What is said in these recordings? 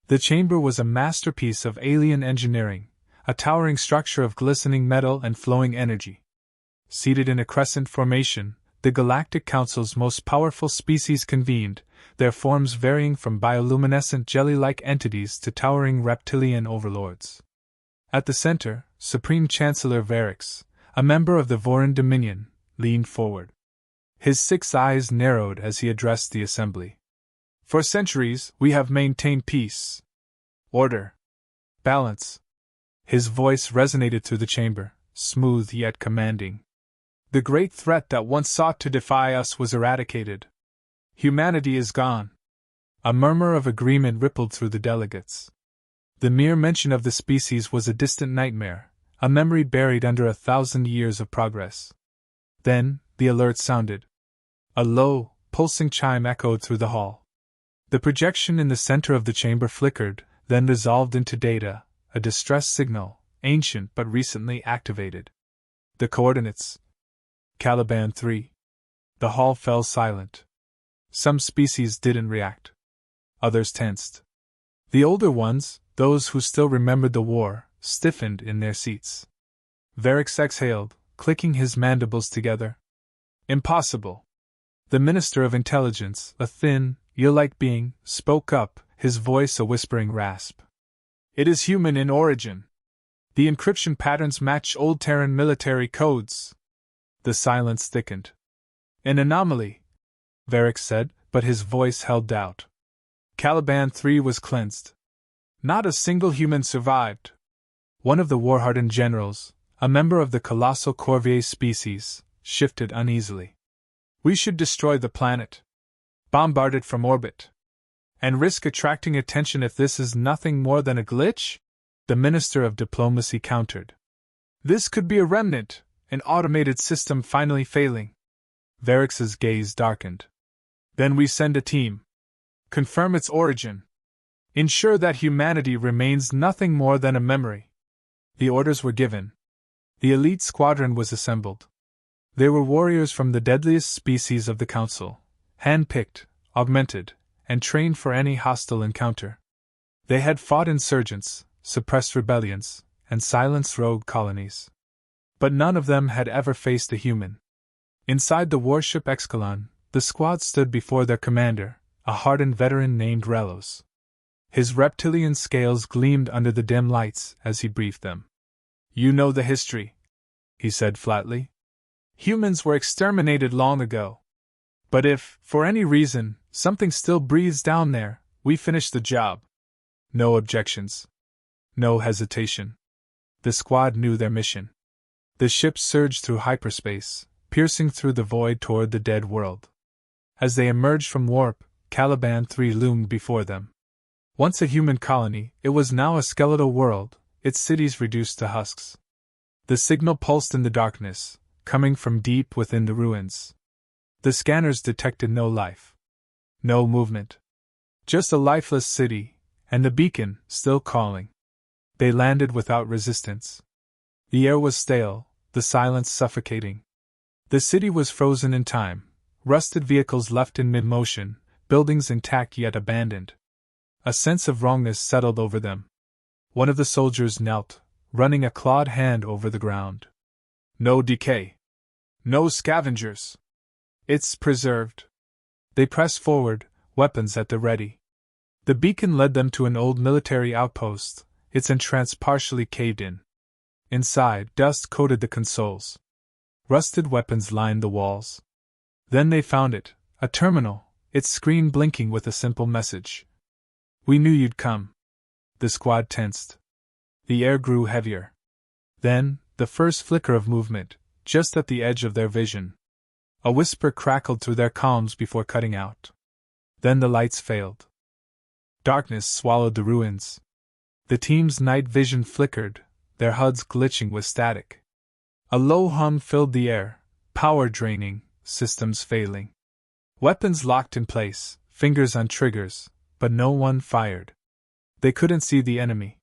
The chamber was a masterpiece of alien engineering, a towering structure of glistening metal and flowing energy. Seated in a crescent formation, the Galactic Council's most powerful species convened, their forms varying from bioluminescent jelly-like entities to towering reptilian overlords. At the center, Supreme Chancellor Varix, a member of the Vorin Dominion, leaned forward. His 6 eyes narrowed as he addressed the assembly. For centuries, we have maintained peace, order, balance. His voice resonated through the chamber, smooth yet commanding. The great threat that once sought to defy us was eradicated. Humanity is gone. A murmur of agreement rippled through the delegates. The mere mention of the species was a distant nightmare, a memory buried under 1,000 years of progress. Then, the alert sounded. A low, pulsing chime echoed through the hall. The projection in the center of the chamber flickered, then dissolved into data, a distress signal, ancient but recently activated. The coordinates. Caliban 3. The hall fell silent. Some species didn't react. Others tensed. The older ones, those who still remembered the war, stiffened in their seats. Varix exhaled, clicking his mandibles together. Impossible. The Minister of Intelligence, a thin, eel-like being, spoke up, his voice a whispering rasp. It is human in origin. The encryption patterns match old Terran military codes. The silence thickened. An anomaly, Varix said, but his voice held doubt. Caliban 3 was cleansed. Not a single human survived. One of the war-hardened generals, a member of the colossal Corvier species, shifted uneasily. We should destroy the planet. Bombard it from orbit. And risk attracting attention if this is nothing more than a glitch? The Minister of Diplomacy countered. This could be a remnant, an automated system finally failing. Varix's gaze darkened. Then we send a team. Confirm its origin. Ensure that humanity remains nothing more than a memory. The orders were given. The elite squadron was assembled. They were warriors from the deadliest species of the Council, hand-picked, augmented, and trained for any hostile encounter. They had fought insurgents, suppressed rebellions, and silenced rogue colonies. But none of them had ever faced a human. Inside the warship Exkalon, the squad stood before their commander, a hardened veteran named Relos. His reptilian scales gleamed under the dim lights as he briefed them. You know the history, he said flatly. Humans were exterminated long ago. But if, for any reason, something still breathes down there, we finish the job. No objections. No hesitation. The squad knew their mission. The ship surged through hyperspace, piercing through the void toward the dead world. As they emerged from warp, Caliban 3 loomed before them. Once a human colony, it was now a skeletal world, its cities reduced to husks. The signal pulsed in the darkness, coming from deep within the ruins. The scanners detected no life. No movement. Just a lifeless city, and the beacon, still calling. They landed without resistance. The air was stale, the silence suffocating. The city was frozen in time, rusted vehicles left in mid-motion, buildings intact yet abandoned. A sense of wrongness settled over them. One of the soldiers knelt, running a clawed hand over the ground. No decay. No scavengers. It's preserved. They pressed forward, weapons at the ready. The beacon led them to an old military outpost, its entrance partially caved in. Inside, dust coated the consoles. Rusted weapons lined the walls. Then they found it, a terminal, its screen blinking with a simple message. We knew you'd come. The squad tensed. The air grew heavier. Then, the first flicker of movement, just at the edge of their vision. A whisper crackled through their comms before cutting out. Then the lights failed. Darkness swallowed the ruins. The team's night vision flickered, their HUDs glitching with static. A low hum filled the air, power draining, systems failing. Weapons locked in place, fingers on triggers, but no one fired. They couldn't see the enemy.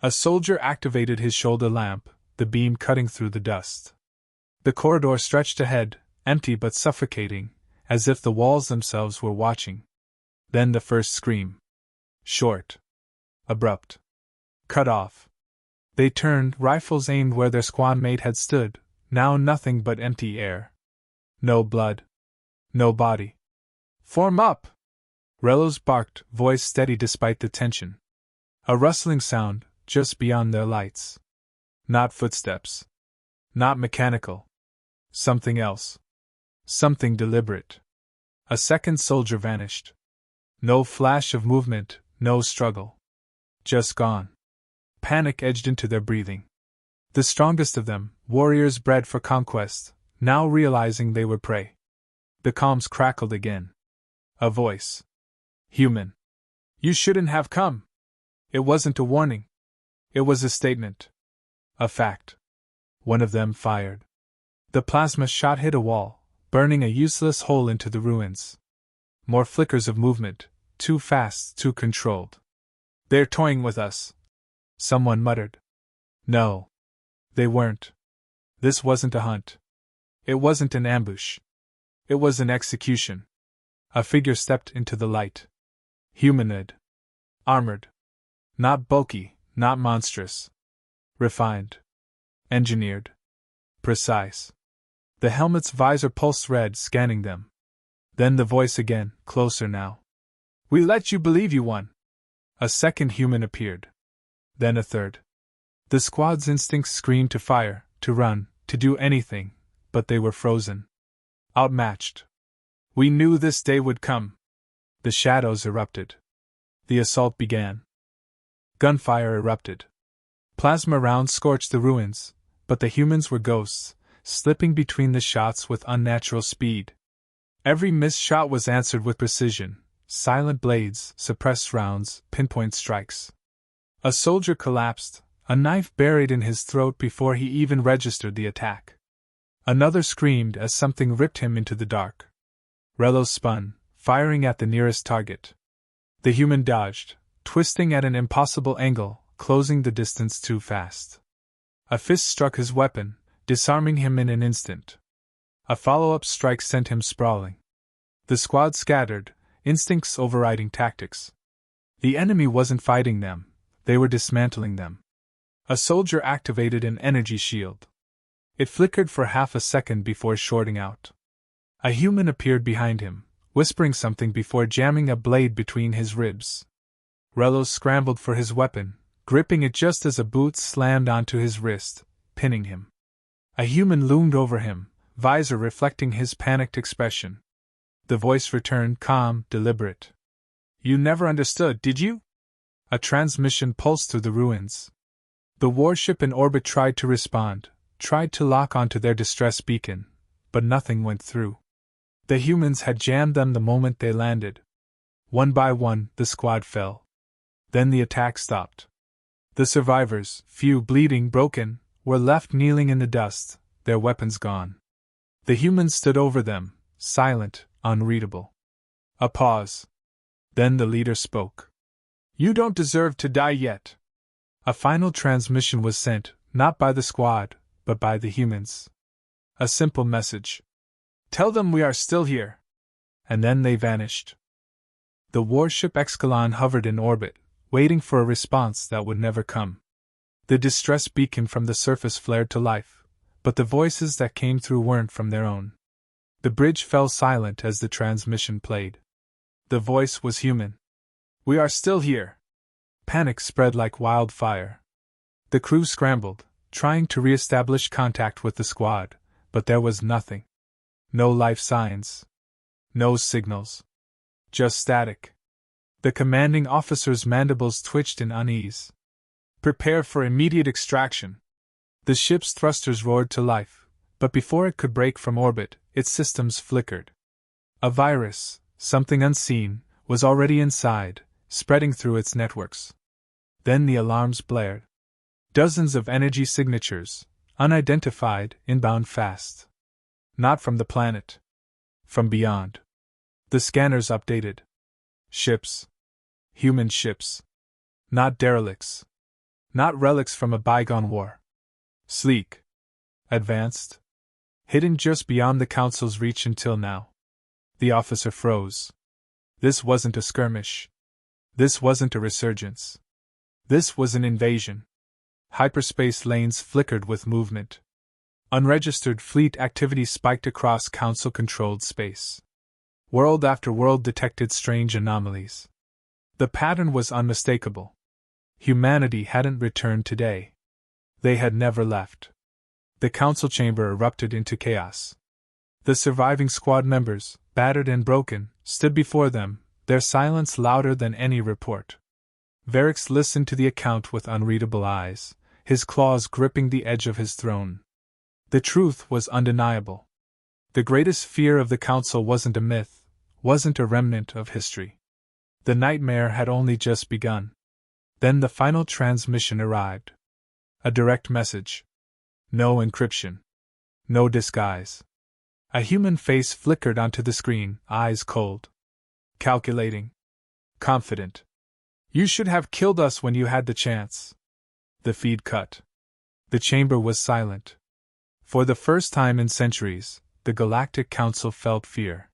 A soldier activated his shoulder lamp, the beam cutting through the dust. The corridor stretched ahead, empty but suffocating, as if the walls themselves were watching. Then the first scream. Short. Abrupt. Cut off. They turned, rifles aimed where their squad mate had stood, now nothing but empty air. No blood. No body. Form up! Rellos barked, voice steady despite the tension. A rustling sound, just beyond their lights. Not footsteps. Not mechanical. Something else. Something deliberate. A second soldier vanished. No flash of movement, no struggle. Just gone. Panic edged into their breathing. The strongest of them, warriors bred for conquest, now realizing they were prey. The comms crackled again. A voice. Human. You shouldn't have come. It wasn't a warning. It was a statement. A fact. One of them fired. The plasma shot hit a wall, burning a useless hole into the ruins. More flickers of movement, too fast, too controlled. They're toying with us. Someone muttered. No. They weren't. This wasn't a hunt. It wasn't an ambush. It was an execution. A figure stepped into the light. Humanoid. Armored. Not bulky, not monstrous. Refined. Engineered. Precise. The helmet's visor pulsed red, scanning them. Then the voice again, closer now. We let you believe you won. A second human appeared. Then a third. The squad's instincts screamed to fire, to run, to do anything, but they were frozen. Outmatched. We knew this day would come. The shadows erupted. The assault began. Gunfire erupted. Plasma rounds scorched the ruins, but the humans were ghosts, slipping between the shots with unnatural speed. Every missed shot was answered with precision, silent blades, suppressed rounds, pinpoint strikes. A soldier collapsed, a knife buried in his throat before he even registered the attack. Another screamed as something ripped him into the dark. Rellos spun, firing at the nearest target. The human dodged, twisting at an impossible angle, closing the distance too fast. A fist struck his weapon, disarming him in an instant. A follow-up strike sent him sprawling. The squad scattered, instincts overriding tactics. The enemy wasn't fighting them, they were dismantling them. A soldier activated an energy shield. It flickered for half a second before shorting out. A human appeared behind him, whispering something before jamming a blade between his ribs. Rellos scrambled for his weapon, gripping it just as a boot slammed onto his wrist, pinning him. A human loomed over him, visor reflecting his panicked expression. The voice returned, calm, deliberate. You never understood, did you? A transmission pulsed through the ruins. The warship in orbit tried to respond, tried to lock onto their distress beacon, but nothing went through. The humans had jammed them the moment they landed. One by one, the squad fell. Then the attack stopped. The survivors, few bleeding, broken, were left kneeling in the dust, their weapons gone. The humans stood over them, silent, unreadable. A pause. Then the leader spoke. You don't deserve to die yet. A final transmission was sent, not by the squad, but by the humans. A simple message. Tell them we are still here. And then they vanished. The warship Exkalon hovered in orbit, waiting for a response that would never come. The distress beacon from the surface flared to life, but the voices that came through weren't from their own. The bridge fell silent as the transmission played. The voice was human. We are still here. Panic spread like wildfire. The crew scrambled, trying to re-establish contact with the squad, but there was nothing. No life signs. No signals. Just static. The commanding officer's mandibles twitched in unease. Prepare for immediate extraction. The ship's thrusters roared to life, but before it could break from orbit, its systems flickered. A virus, something unseen, was already inside, spreading through its networks. Then the alarms blared. Dozens of energy signatures, unidentified, inbound fast. Not from the planet. From beyond. The scanners updated. Ships. Human ships. Not derelicts. Not relics from a bygone war. Sleek. Advanced. Hidden just beyond the Council's reach until now. The officer froze. This wasn't a skirmish. This wasn't a resurgence. This was an invasion. Hyperspace lanes flickered with movement. Unregistered fleet activity spiked across Council-controlled space. World after world detected strange anomalies. The pattern was unmistakable. Humanity hadn't returned today. They had never left. The council chamber erupted into chaos. The surviving squad members, battered and broken, stood before them, their silence louder than any report. Varix listened to the account with unreadable eyes, his claws gripping the edge of his throne. The truth was undeniable. The greatest fear of the council wasn't a myth, wasn't a remnant of history. The nightmare had only just begun. Then the final transmission arrived. A direct message. No encryption. No disguise. A human face flickered onto the screen, eyes cold. Calculating. Confident. You should have killed us when you had the chance. The feed cut. The chamber was silent. For the first time in centuries, the Galactic Council felt fear.